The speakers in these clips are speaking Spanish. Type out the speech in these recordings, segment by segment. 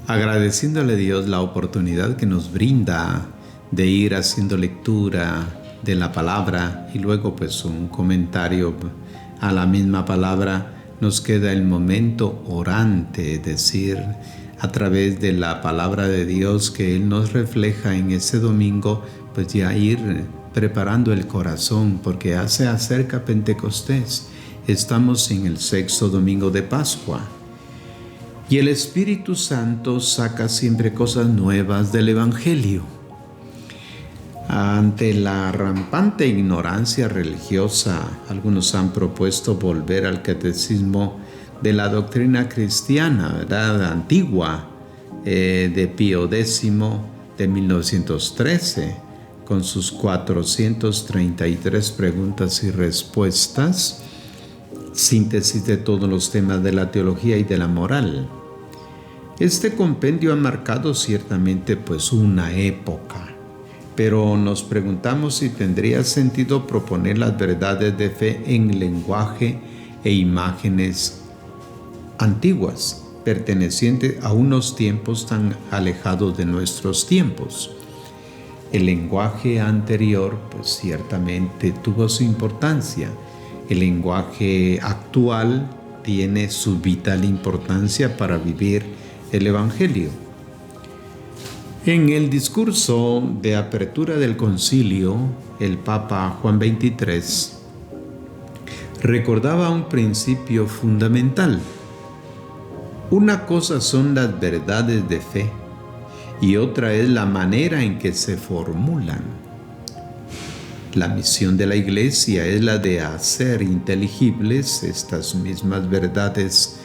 Agradeciéndole a Dios la oportunidad que nos brinda de ir haciendo lectura de la palabra y luego pues un comentario a la misma palabra, nos queda el momento orante, es decir, a través de la palabra de Dios que Él nos refleja en ese domingo, pues ya ir preparando el corazón porque ya se acerca Pentecostés. Estamos en el 6º domingo de Pascua. Y el Espíritu Santo saca siempre cosas nuevas del Evangelio. Ante la rampante ignorancia religiosa, algunos han propuesto volver al catecismo de la doctrina cristiana, ¿verdad? Antigua, de Pío X de 1913, con sus 433 preguntas y respuestas, síntesis de todos los temas de la teología y de la moral. Este compendio ha marcado ciertamente pues una época, pero nos preguntamos si tendría sentido proponer las verdades de fe en lenguaje e imágenes antiguas, pertenecientes a unos tiempos tan alejados de nuestros tiempos. El lenguaje anterior pues ciertamente tuvo su importancia. El lenguaje actual tiene su vital importancia para vivir el Evangelio. En el discurso de apertura del concilio, el Papa Juan XXIII recordaba un principio fundamental. Una cosa son las verdades de fe y otra es la manera en que se formulan. La misión de la Iglesia es la de hacer inteligibles estas mismas verdades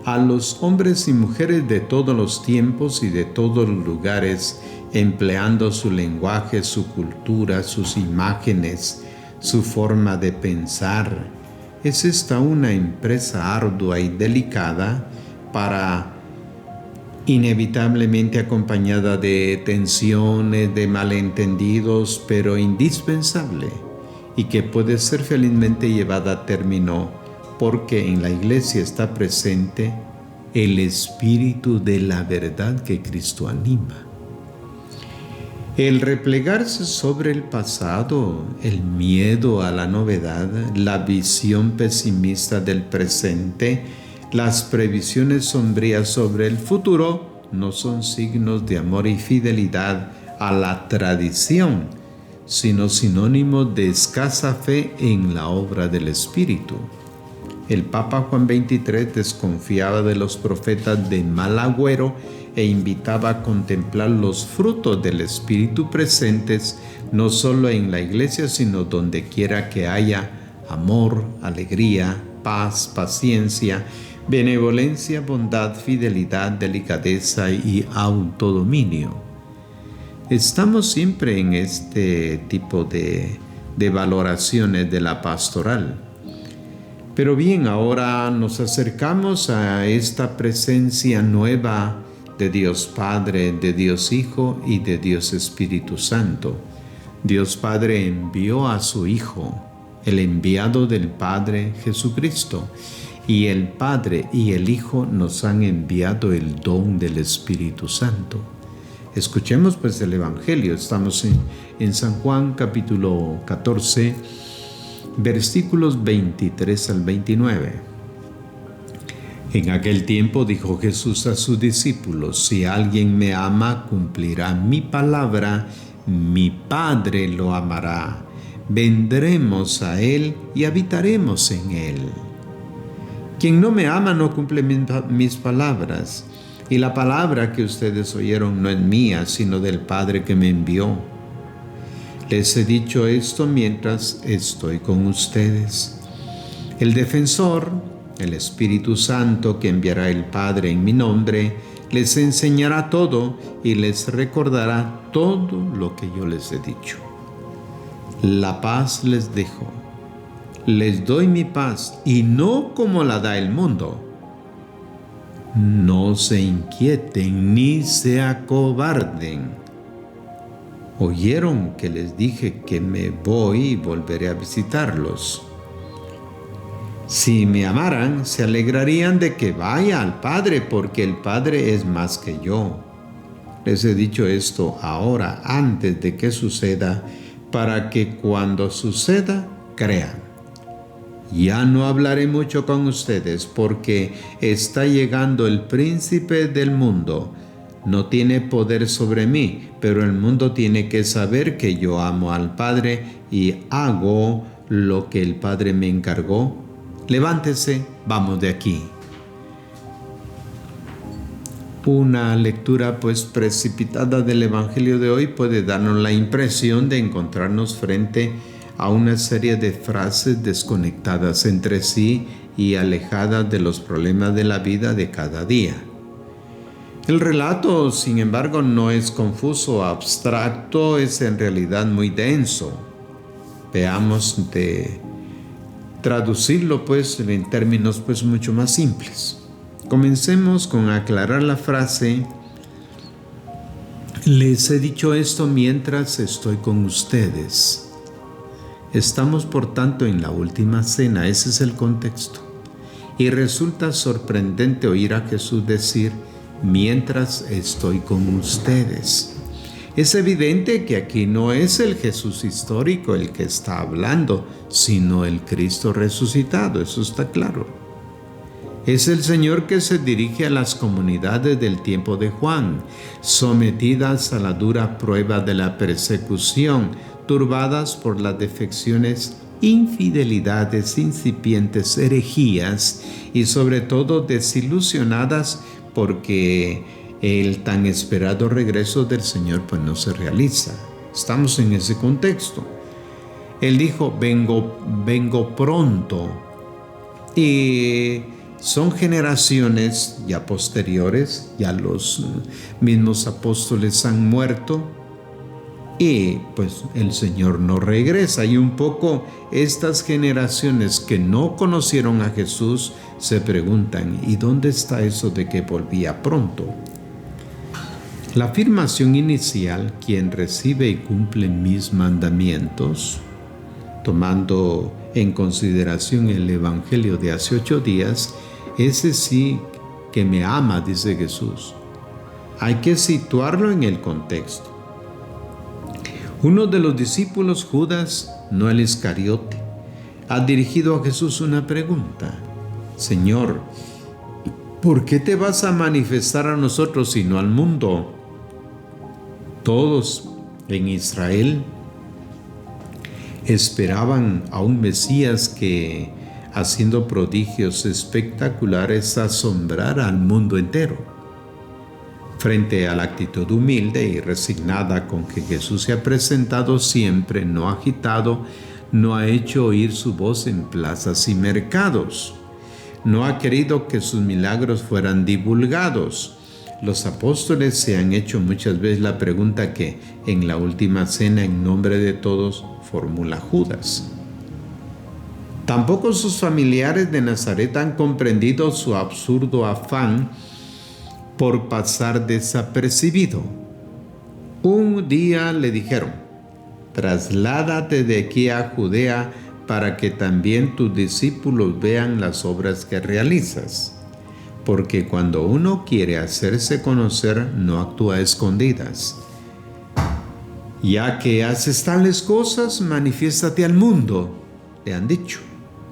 a los hombres y mujeres de todos los tiempos y de todos los lugares, empleando su lenguaje, su cultura, sus imágenes, su forma de pensar. Es esta una empresa ardua y delicada, inevitablemente acompañada de tensiones, de malentendidos, pero indispensable, y que puede ser felizmente llevada a término porque en la Iglesia está presente el espíritu de la verdad que Cristo anima. El replegarse sobre el pasado, el miedo a la novedad, la visión pesimista del presente, las previsiones sombrías sobre el futuro no son signos de amor y fidelidad a la tradición, sino sinónimos de escasa fe en la obra del Espíritu. El Papa Juan XXIII desconfiaba de los profetas de mal agüero e invitaba a contemplar los frutos del Espíritu presentes no solo en la Iglesia, sino donde quiera que haya amor, alegría, paz, paciencia, benevolencia, bondad, fidelidad, delicadeza y autodominio. Estamos siempre en este tipo de valoraciones de la pastoral. Pero bien, ahora nos acercamos a esta presencia nueva de Dios Padre, de Dios Hijo y de Dios Espíritu Santo. Dios Padre envió a su Hijo, el enviado del Padre Jesucristo, y el Padre y el Hijo nos han enviado el don del Espíritu Santo. Escuchemos pues el Evangelio. Estamos en San Juan capítulo 14, versículos 23 al 29. En aquel tiempo dijo Jesús a sus discípulos: si alguien me ama, cumplirá mi palabra, mi Padre lo amará. Vendremos a él y habitaremos en él. Quien no me ama no cumple mis palabras, y la palabra que ustedes oyeron no es mía, sino del Padre que me envió. Les he dicho esto mientras estoy con ustedes. El defensor, el Espíritu Santo que enviará el Padre en mi nombre, les enseñará todo y les recordará todo lo que yo les he dicho. La paz les dejo. Les doy mi paz y no como la da el mundo. No se inquieten ni se acobarden. Oyeron que les dije que me voy y volveré a visitarlos. Si me amaran, se alegrarían de que vaya al Padre, porque el Padre es más que yo. Les he dicho esto ahora, antes de que suceda, para que cuando suceda, crean. Ya no hablaré mucho con ustedes, porque está llegando el príncipe del mundo. No tiene poder sobre mí, pero el mundo tiene que saber que yo amo al Padre y hago lo que el Padre me encargó. Levántese, vamos de aquí. Una lectura precipitada del Evangelio de hoy puede darnos la impresión de encontrarnos frente a una serie de frases desconectadas entre sí y alejadas de los problemas de la vida de cada día. El relato, sin embargo, no es confuso o abstracto, es en realidad muy denso. Veamos de traducirlo en términos mucho más simples. Comencemos con aclarar la frase: les he dicho esto mientras estoy con ustedes. Estamos por tanto en la última cena, ese es el contexto. Y resulta sorprendente oír a Jesús decir: mientras estoy con ustedes. Es evidente que aquí no es el Jesús histórico el que está hablando, sino el Cristo resucitado, eso está claro. Es el Señor que se dirige a las comunidades del tiempo de Juan, sometidas a la dura prueba de la persecución, turbadas por las defecciones, infidelidades, incipientes herejías y sobre todo desilusionadas porque el tan esperado regreso del Señor no se realiza. Estamos en ese contexto. Él dijo: vengo pronto. Y son generaciones ya posteriores, ya los mismos apóstoles han muerto y el Señor no regresa. Y un poco estas generaciones que no conocieron a Jesús se preguntan: ¿y dónde está eso de que volvía pronto? La afirmación inicial: quien recibe y cumple mis mandamientos, tomando en consideración el Evangelio de hace 8 días, ese sí que me ama, dice Jesús. Hay que situarlo en el contexto. Uno de los discípulos, Judas, no el Iscariote, ha dirigido a Jesús una pregunta: Señor, ¿por qué te vas a manifestar a nosotros y no al mundo? Todos en Israel esperaban a un Mesías que, haciendo prodigios espectaculares, asombrara al mundo entero. Frente a la actitud humilde y resignada con que Jesús se ha presentado siempre, no ha agitado, no ha hecho oír su voz en plazas y mercados, no ha querido que sus milagros fueran divulgados. Los apóstoles se han hecho muchas veces la pregunta que en la última cena, en nombre de todos, formula Judas. Tampoco sus familiares de Nazaret han comprendido su absurdo afán por pasar desapercibido. Un día le dijeron: trasládate de aquí a Judea para que también tus discípulos vean las obras que realizas. Porque cuando uno quiere hacerse conocer, no actúa a escondidas. Ya que haces tales cosas, manifiéstate al mundo, le han dicho.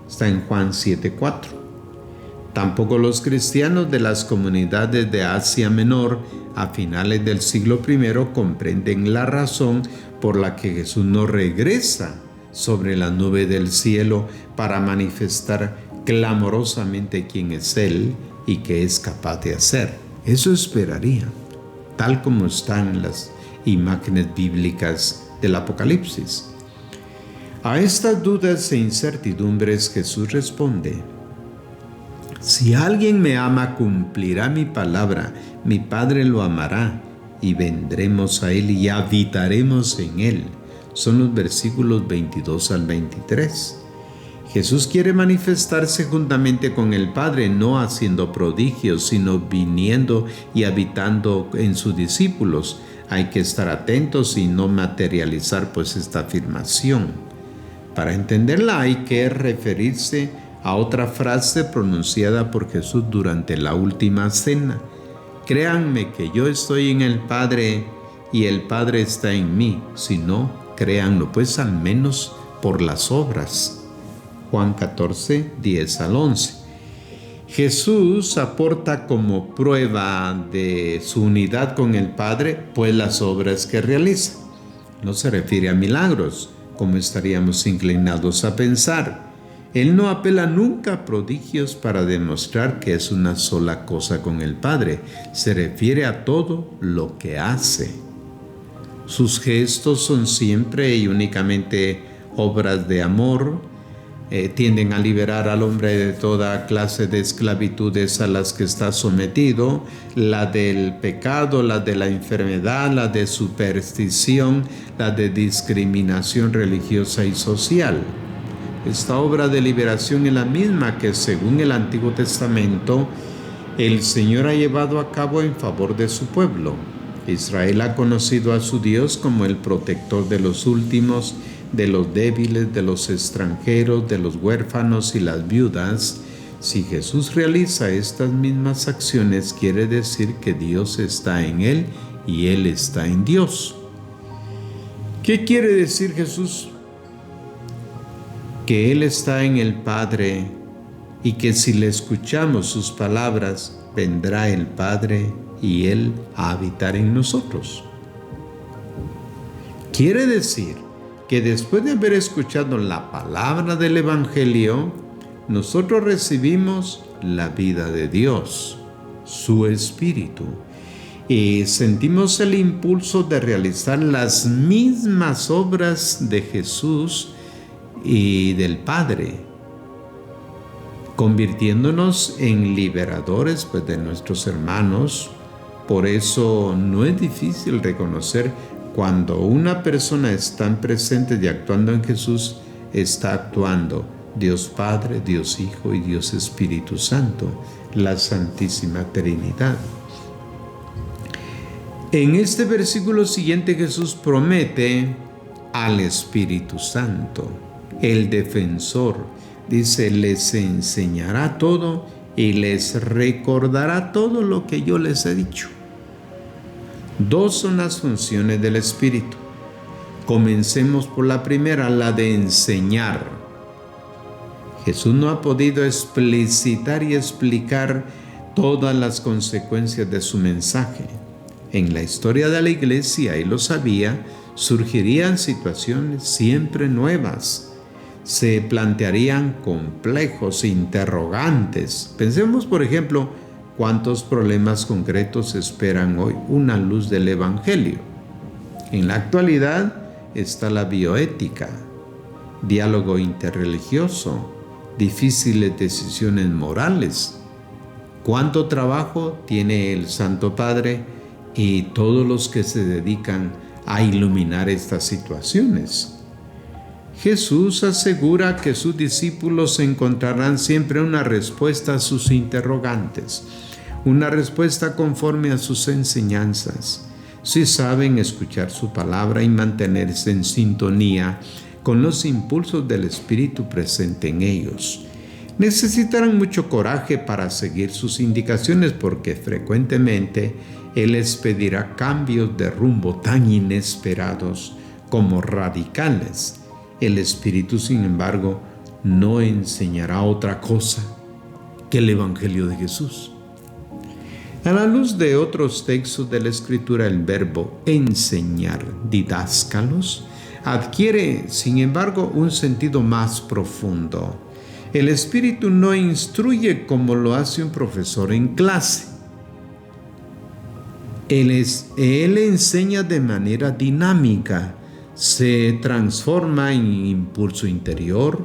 Está en Juan 7:4. Tampoco los cristianos de las comunidades de Asia Menor a finales del siglo I comprenden la razón por la que Jesús no regresa sobre la nube del cielo para manifestar clamorosamente quién es Él y qué es capaz de hacer. Eso esperaría, tal como están las imágenes bíblicas del Apocalipsis. A estas dudas e incertidumbres Jesús responde: si alguien me ama, cumplirá mi palabra, mi Padre lo amará, y vendremos a él y habitaremos en él. Son los versículos 22 al 23. Jesús quiere manifestarse juntamente con el Padre, no haciendo prodigios, sino viniendo y habitando en sus discípulos. Hay que estar atentos y no materializar esta afirmación. Para entenderla hay que referirse a otra frase pronunciada por Jesús durante la última cena: créanme que yo estoy en el Padre y el Padre está en mí. Si no, créanlo pues al menos por las obras. Juan 14, 10 al 11. Jesús aporta como prueba de su unidad con el Padre, pues las obras que realiza. No se refiere a milagros, como estaríamos inclinados a pensar. Él no apela nunca a prodigios para demostrar que es una sola cosa con el Padre. Se refiere a todo lo que hace. Sus gestos son siempre y únicamente obras de amor. Tienden a liberar al hombre de toda clase de esclavitudes a las que está sometido, la del pecado, la de la enfermedad, la de superstición, la de discriminación religiosa y social. Esta obra de liberación es la misma que, según el Antiguo Testamento, el Señor ha llevado a cabo en favor de su pueblo. Israel ha conocido a su Dios como el protector de los últimos, de los débiles, de los extranjeros, de los huérfanos y las viudas. Si Jesús realiza estas mismas acciones, quiere decir que Dios está en Él y Él está en Dios. ¿Qué quiere decir Jesús? Que Él está en el Padre y que si le escuchamos sus palabras, vendrá el Padre y Él a habitar en nosotros. Quiere decir que después de haber escuchado la palabra del Evangelio, nosotros recibimos la vida de Dios, su Espíritu, y sentimos el impulso de realizar las mismas obras de Jesús y del Padre, convirtiéndonos en liberadores pues, de nuestros hermanos. Por eso no es difícil reconocer cuando una persona está presente y actuando en Jesús, está actuando Dios Padre, Dios Hijo y Dios Espíritu Santo, la Santísima Trinidad. En este versículo siguiente Jesús promete al Espíritu Santo, el defensor. Dice, les enseñará todo y les recordará todo lo que yo les he dicho. Dos son las funciones del Espíritu. Comencemos por la primera, la de enseñar. Jesús no ha podido explicitar y explicar todas las consecuencias de su mensaje. En la historia de la Iglesia, y lo sabía, surgirían situaciones siempre nuevas. Se plantearían complejos interrogantes. Pensemos, por ejemplo, ¿cuántos problemas concretos esperan hoy una luz del Evangelio? En la actualidad está la bioética, diálogo interreligioso, difíciles decisiones morales. ¿Cuánto trabajo tiene el Santo Padre y todos los que se dedican a iluminar estas situaciones? Jesús asegura que sus discípulos encontrarán siempre una respuesta a sus interrogantes, una respuesta conforme a sus enseñanzas, si saben escuchar su palabra y mantenerse en sintonía con los impulsos del Espíritu presente en ellos. Necesitarán mucho coraje para seguir sus indicaciones porque frecuentemente Él les pedirá cambios de rumbo tan inesperados como radicales. El Espíritu, sin embargo, no enseñará otra cosa que el Evangelio de Jesús. A la luz de otros textos de la Escritura, el verbo enseñar, didáskalos, adquiere, sin embargo, un sentido más profundo. El Espíritu no instruye como lo hace un profesor en clase. Él enseña de manera dinámica, se transforma en impulso interior,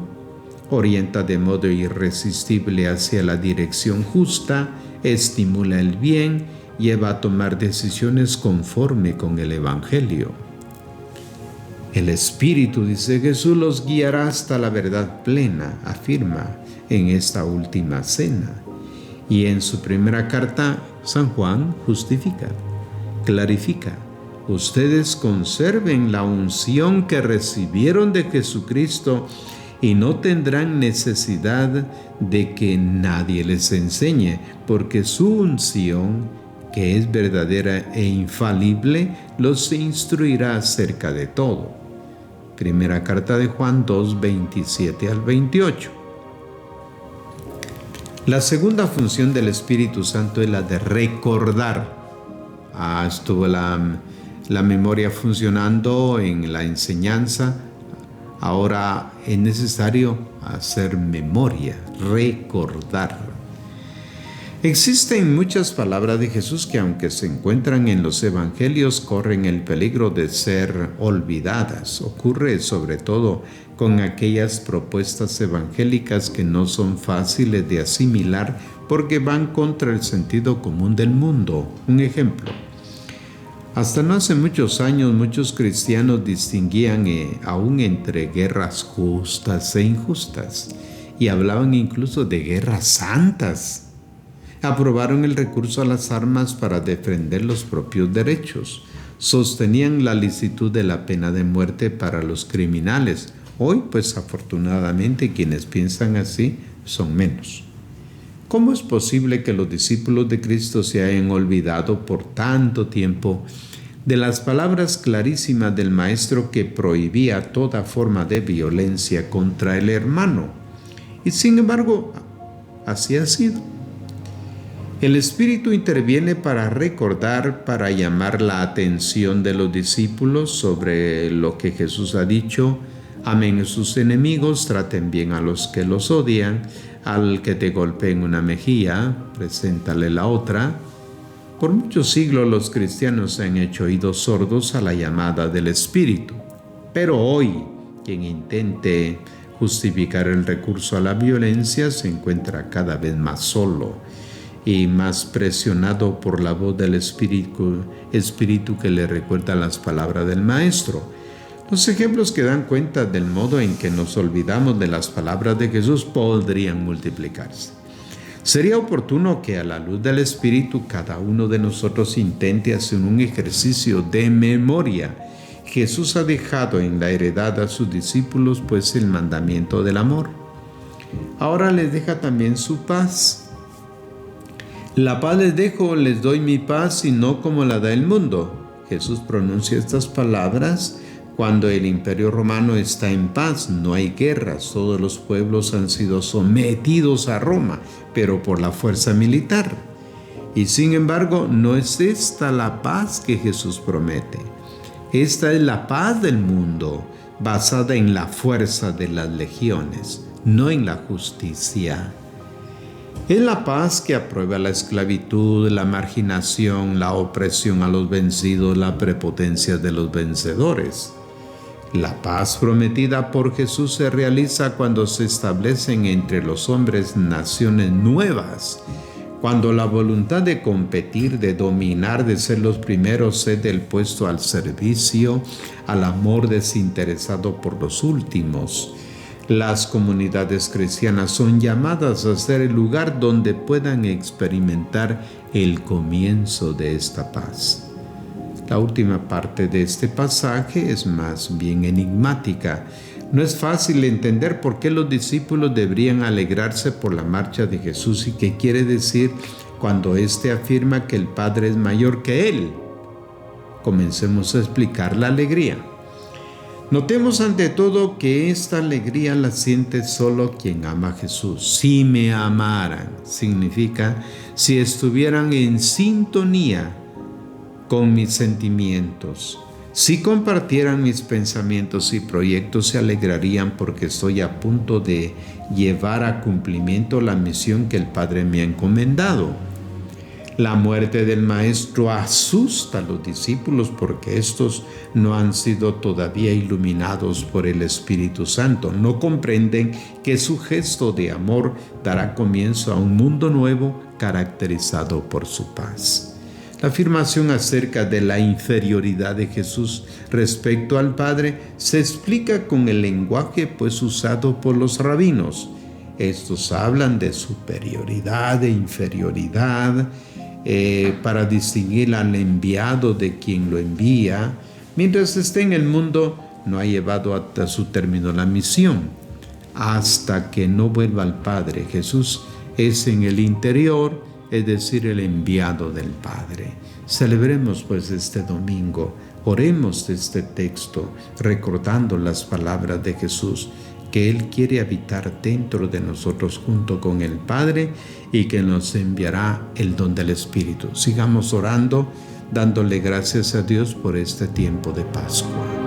orienta de modo irresistible hacia la dirección justa, estimula el bien, lleva a tomar decisiones conforme con el Evangelio. El Espíritu, dice Jesús, los guiará hasta la verdad plena, afirma en esta última cena. Y en su primera carta, San Juan justifica, clarifica: ustedes conserven la unción que recibieron de Jesucristo y no tendrán necesidad de que nadie les enseñe, porque su unción, que es verdadera e infalible, los instruirá acerca de todo. Primera carta de Juan 2, 27 al 28. La segunda función del Espíritu Santo es la de recordar. Estuvo la memoria funcionando en la enseñanza. Ahora es necesario hacer memoria, recordar. Existen muchas palabras de Jesús que, aunque se encuentran en los evangelios, corren el peligro de ser olvidadas. Ocurre sobre todo con aquellas propuestas evangélicas que no son fáciles de asimilar porque van contra el sentido común del mundo. Un ejemplo. Hasta no hace muchos años, muchos cristianos distinguían aún entre guerras justas e injustas y hablaban incluso de guerras santas. Aprobaron el recurso a las armas para defender los propios derechos. Sostenían la licitud de la pena de muerte para los criminales. Hoy, pues afortunadamente, quienes piensan así son menos. ¿Cómo es posible que los discípulos de Cristo se hayan olvidado por tanto tiempo de las palabras clarísimas del Maestro que prohibía toda forma de violencia contra el hermano? Y sin embargo, así ha sido. El Espíritu interviene para recordar, para llamar la atención de los discípulos sobre lo que Jesús ha dicho. Amen a sus enemigos, traten bien a los que los odian, al que te golpee en una mejilla, preséntale la otra. Por muchos siglos los cristianos se han hecho oídos sordos a la llamada del Espíritu. Pero hoy, quien intente justificar el recurso a la violencia se encuentra cada vez más solo y más presionado por la voz del Espíritu que le recuerda las palabras del Maestro. Los ejemplos que dan cuenta del modo en que nos olvidamos de las palabras de Jesús podrían multiplicarse. Sería oportuno que a la luz del Espíritu cada uno de nosotros intente hacer un ejercicio de memoria. Jesús ha dejado en la heredad a sus discípulos pues el mandamiento del amor. Ahora les deja también su paz. La paz les dejo, les doy mi paz y no como la da el mundo. Jesús pronuncia estas palabras cuando el Imperio Romano está en paz, no hay guerras, todos los pueblos han sido sometidos a Roma, pero por la fuerza militar. Y sin embargo, no es esta la paz que Jesús promete. Esta es la paz del mundo, basada en la fuerza de las legiones, no en la justicia. Es la paz que aprueba la esclavitud, la marginación, la opresión a los vencidos, la prepotencia de los vencedores. La paz prometida por Jesús se realiza cuando se establecen entre los hombres naciones nuevas, cuando la voluntad de competir, de dominar, de ser los primeros cede el puesto al servicio, al amor desinteresado por los últimos. Las comunidades cristianas son llamadas a ser el lugar donde puedan experimentar el comienzo de esta paz. La última parte de este pasaje es más bien enigmática. No es fácil entender por qué los discípulos deberían alegrarse por la marcha de Jesús y qué quiere decir cuando éste afirma que el Padre es mayor que Él. Comencemos a explicar la alegría. Notemos ante todo que esta alegría la siente solo quien ama a Jesús. Si me amaran, significa si estuvieran en sintonía con mis sentimientos. Si compartieran mis pensamientos y proyectos, se alegrarían porque estoy a punto de llevar a cumplimiento la misión que el Padre me ha encomendado. La muerte del Maestro asusta a los discípulos porque estos no han sido todavía iluminados por el Espíritu Santo. No comprenden que su gesto de amor dará comienzo a un mundo nuevo caracterizado por su paz. La afirmación acerca de la inferioridad de Jesús respecto al Padre se explica con el lenguaje pues usado por los rabinos. Estos hablan de superioridad e inferioridad para distinguir al enviado de quien lo envía. Mientras esté en el mundo, no ha llevado hasta su término la misión. hasta que no vuelva al Padre. Jesús es en el interior, es decir, el enviado del Padre. Celebremos pues este domingo, oremos de este texto, recordando las palabras de Jesús, que Él quiere habitar dentro de nosotros junto con el Padre y que nos enviará el don del Espíritu. Sigamos orando, dándole gracias a Dios por este tiempo de Pascua.